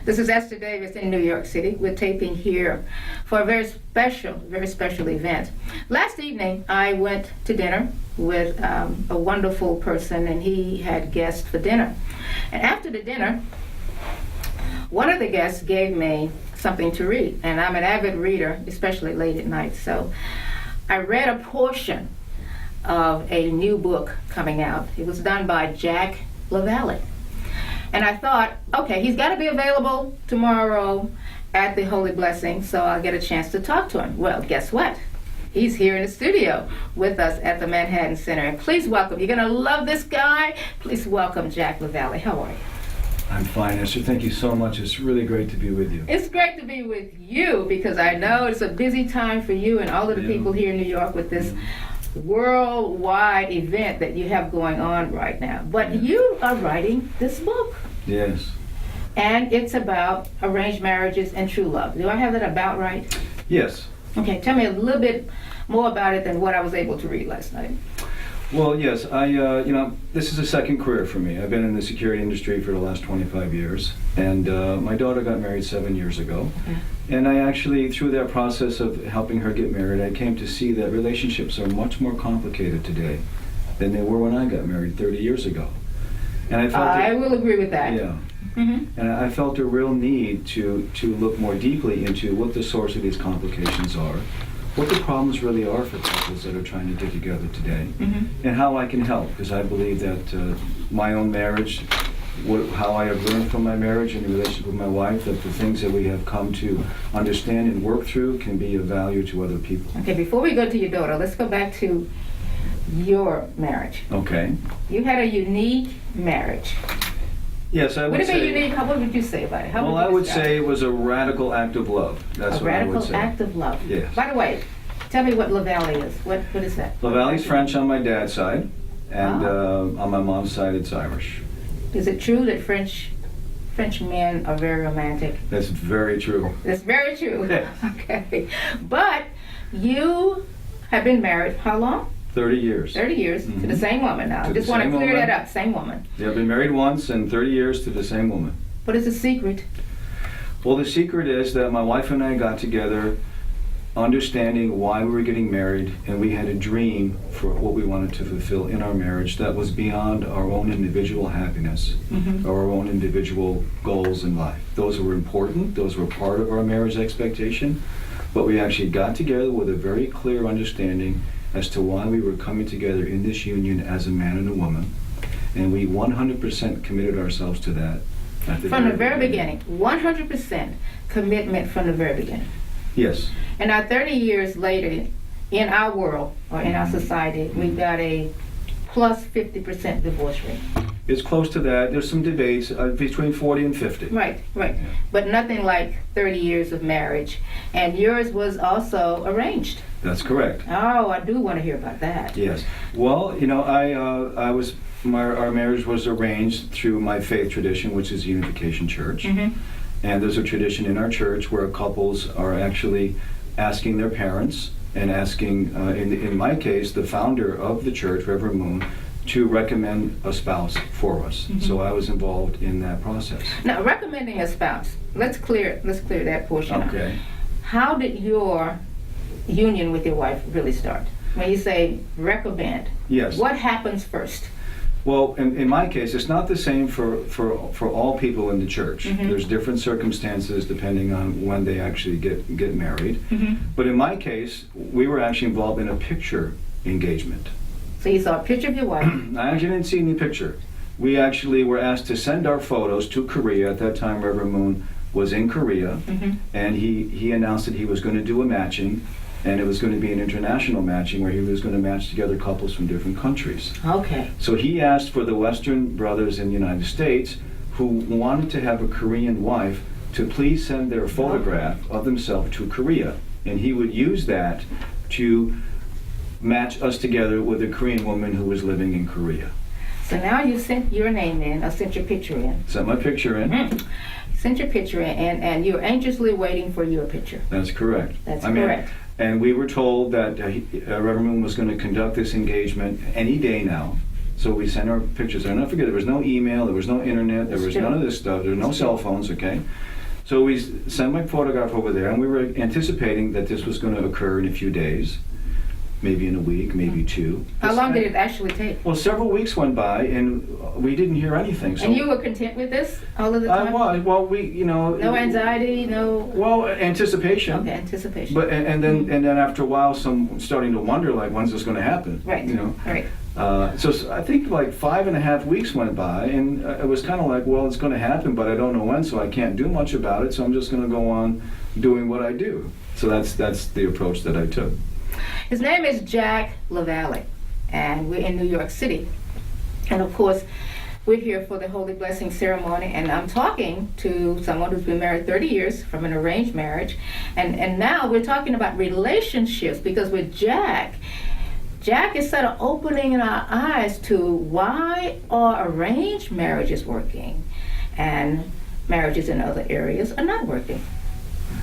This is Esther Davis in New York City. We're taping here for a very special event. Last evening, I went to dinner with a wonderful person, and he had guests for dinner. And after the dinner, one of the guests gave me something to read, and I'm an avid reader, especially late at night. So I read a portion of a new book coming out. It was done by Jack LaValle. And I thought, okay, he's got to be available tomorrow at the Holy Blessing, so I'll get a chance to talk to him. Well, guess what? He's here in the studio with us at the Manhattan Center. And please welcome, you're going to love this guy. Please welcome Jack LaValle. How are you? I'm fine, Esther. Thank you so much. It's really great to be with you. It's great to be with you because I know it's a busy time for you and all of the people here in New York with this worldwide event that you have going on right now. But you are writing this book. Yes. And it's about arranged marriages and true love. Do I have that about right? Yes. Okay, tell me a little bit more about it than what I was able to read last night. Well, yes, this is a second career for me. I've been in the security industry for the last 25 years, and my daughter got married 7 years ago. Okay. And I actually, through that process of helping her get married, I came to see that relationships are much more complicated today than they were when I got married 30 years ago. And I will agree with that. Yeah. Mm-hmm. And I felt a real need to look more deeply into what the source of these complications are, what the problems really are for couples that are trying to get together today, and how I can help, because I believe that my own marriage, how I have learned from my marriage and the relationship with my wife, that the things that we have come to understand and work through can be of value to other people. Okay, before we go to your daughter, let's go back to your marriage. Okay. You had a unique marriage. Yes, I would say. What do you mean? What would you say about it? Well, I would say it was a radical act of love. That's what I would say. A radical act of love. Yes. By the way, tell me what LaValle is. What is that? LaValle's French on my dad's side, and on my mom's side it's Irish. Is it true that French men are very romantic? That's very true. That's very true. Yes. Okay. But you have been married how long? 30 years. 30 years to the same woman now. I just want to clear that up. Same woman. Yeah, I've been married once and 30 years to the same woman. What is the secret? Well, the secret is that my wife and I got together understanding why we were getting married, and we had a dream for what we wanted to fulfill in our marriage that was beyond our own individual happiness, or our own individual goals in life. Those were important. Those were part of our marriage expectation, but we actually got together with a very clear understanding as to why we were coming together in this union as a man and a woman, and we 100% committed ourselves to that from the very beginning. 100% commitment from the very beginning. Yes. And now 30 years later, in our world or in our society, we've got a plus 50% divorce rate. It's close to that. There's some debates between 40 and 50. Right. But nothing like 30 years of marriage. And yours was also arranged. That's correct. Oh, I do want to hear about that. Yes. Well, our marriage was arranged through my faith tradition, which is Unification Church. And there's a tradition in our church where couples are actually asking their parents and asking, in my case, the founder of the church, Reverend Moon, to recommend a spouse for us. So I was involved in that process. Now, recommending a spouse, let's clear that portion. Okay. How did your union with your wife really start? When you say recommend, yes, what happens first? Well, in my case, it's not the same for all people in the church. There's different circumstances depending on when they actually get married. But in my case, we were actually involved in a picture engagement. So you saw a picture of your wife? I actually didn't see any picture. We actually were asked to send our photos to Korea. At that time, Reverend Moon was in Korea, and he announced that he was going to do a matching, and it was going to be an international matching where he was going to match together couples from different countries. Okay. So he asked for the Western brothers in the United States who wanted to have a Korean wife to please send their photograph of themselves to Korea, and he would use that to match us together with a Korean woman who was living in Korea. So now you sent your name in, or sent your picture in. Sent my picture in. Sent your picture in, and you're anxiously waiting for your picture. That's correct. That's correct. And we were told that Reverend Moon was going to conduct this engagement any day now, So we sent our pictures. And don't forget, there was no email, there was no internet, there was none of this stuff, there were no cell phones, okay? So we sent my photograph over there, and we were anticipating that this was going to occur in a few days, maybe in a week, maybe two. How long did it actually take? Well, several weeks went by, and we didn't hear anything. So And you were content with this all of the time? I was. Well, No anxiety, no. Well, anticipation. Okay, anticipation. But and then after a while, some starting to wonder, like, when's this going to happen? Right. Right. So I think like 5.5 weeks went by, and it was kind of like, well, it's going to happen, but I don't know when, so I can't do much about it. So I'm just going to go on doing what I do. So that's the approach that I took. His name is Jack LaValle, and we're in New York City. And of course, we're here for the Holy Blessing ceremony, and I'm talking to someone who's been married 30 years from an arranged marriage. And now we're talking about relationships, because with Jack is sort of opening our eyes to why are arranged marriages working and marriages in other areas are not working.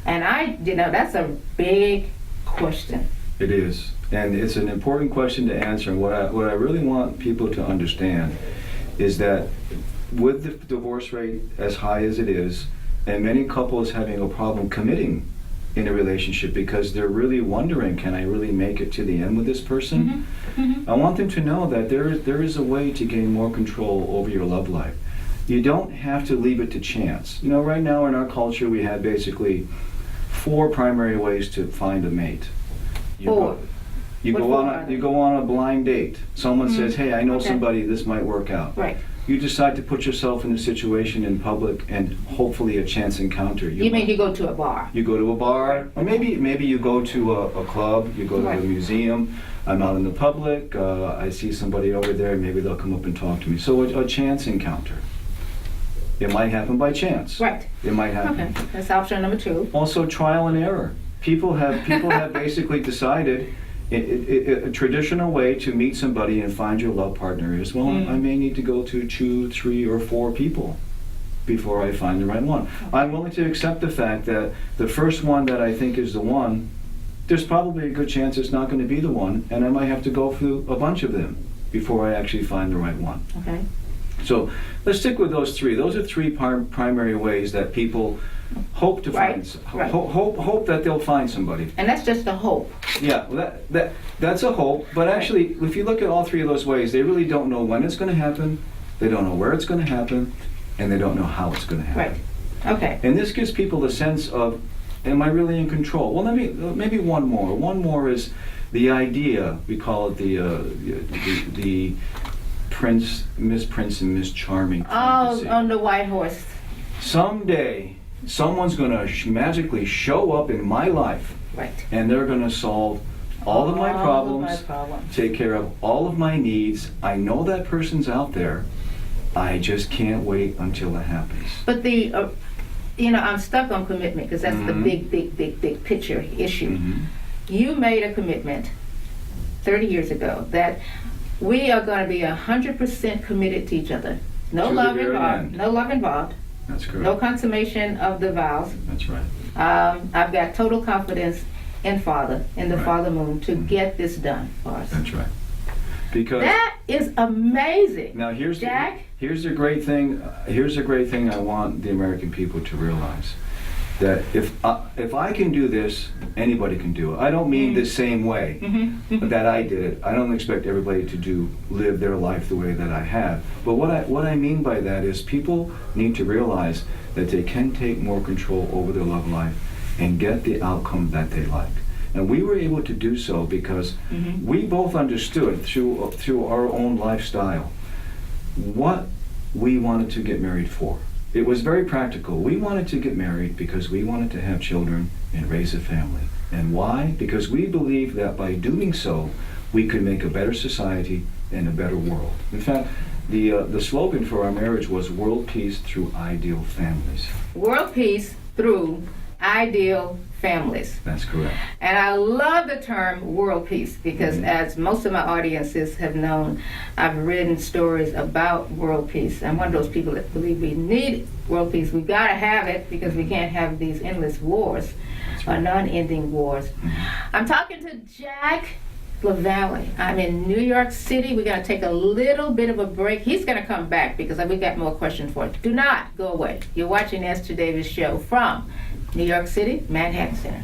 And that's a big question. It is, and it's an important question to answer. And what I really want people to understand is that with the divorce rate as high as it is, and many couples having a problem committing in a relationship because they're really wondering, can I really make it to the end with this person? Mm-hmm. Mm-hmm. I want them to know that there is a way to gain more control over your love life. You don't have to leave it to chance. Right now in our culture, we have basically 4 primary ways to find a mate. You go on a blind date. Someone says, hey, I know somebody, this might work out. Right. You decide to put yourself in a situation in public and hopefully a chance encounter. You mean you go to a bar? You go to a bar, or maybe you go to a club, you go to a museum. I'm out in the public, I see somebody over there, maybe they'll come up and talk to me. So a chance encounter. It might happen by chance. Right. It might happen. Okay, that's option number 2. Also, trial and error. People have basically decided a traditional way to meet somebody and find your love partner is, well, I may need to go to 2, 3, or 4 people before I find the right one. I'm willing to accept the fact that the first one that I think is the one, there's probably a good chance it's not going to be the one, and I might have to go through a bunch of them before I actually find the right one. Okay. So let's stick with those 3. Those are 3 primary ways that people hope to find, hope that they'll find somebody. And that's just a hope. Yeah, well, that's a hope. But actually, if you look at all 3 of those ways, they really don't know when it's going to happen, they don't know where it's going to happen, and they don't know how it's going to happen. Right. Okay. And this gives people the sense of, am I really in control? Well, maybe one more. One more is the idea. We call it the Miss Prince and Miss Charming fantasy. On the white horse. Someday, someone's going to magically show up in my life, right, and they're going to solve all of my problems, take care of all of my needs. I know that person's out there. I just can't wait until it happens. But I'm stuck on commitment, because that's the big picture issue. You made a commitment 30 years ago that we are going to be 100% committed to each other. No love involved. No love involved. That's correct. No consummation of the vows. That's right. I've got total confidence in the Father Moon, to get this done for us. That's right. Because that is amazing. Now here's Jack. Here's the great thing. Here's the great thing I want the American people to realize. That if I can do this, anybody can do it. I don't mean the same way that I did it. I don't expect everybody to live their life the way that I have. But what I mean by that is people need to realize that they can take more control over their love life and get the outcome that they like. And we were able to do so because we both understood through our own lifestyle what we wanted to get married for. It was very practical. We wanted to get married because we wanted to have children and raise a family. And why? Because we believed that by doing so, we could make a better society and a better world. In fact, the slogan for our marriage was world peace through ideal families. World peace through ideal families. That's correct. And I love the term world peace because as most of my audiences have known, I've written stories about world peace. I'm one of those people that believe we need world peace. We've got to have it because we can't have these endless wars, or non-ending wars. I'm talking to Jack La Valley. I'm in New York City. We're going to take a little bit of a break. He's going to come back because we got more questions for you. Do not go away. You're watching Esther Davis Show from New York City, Manhattan Center.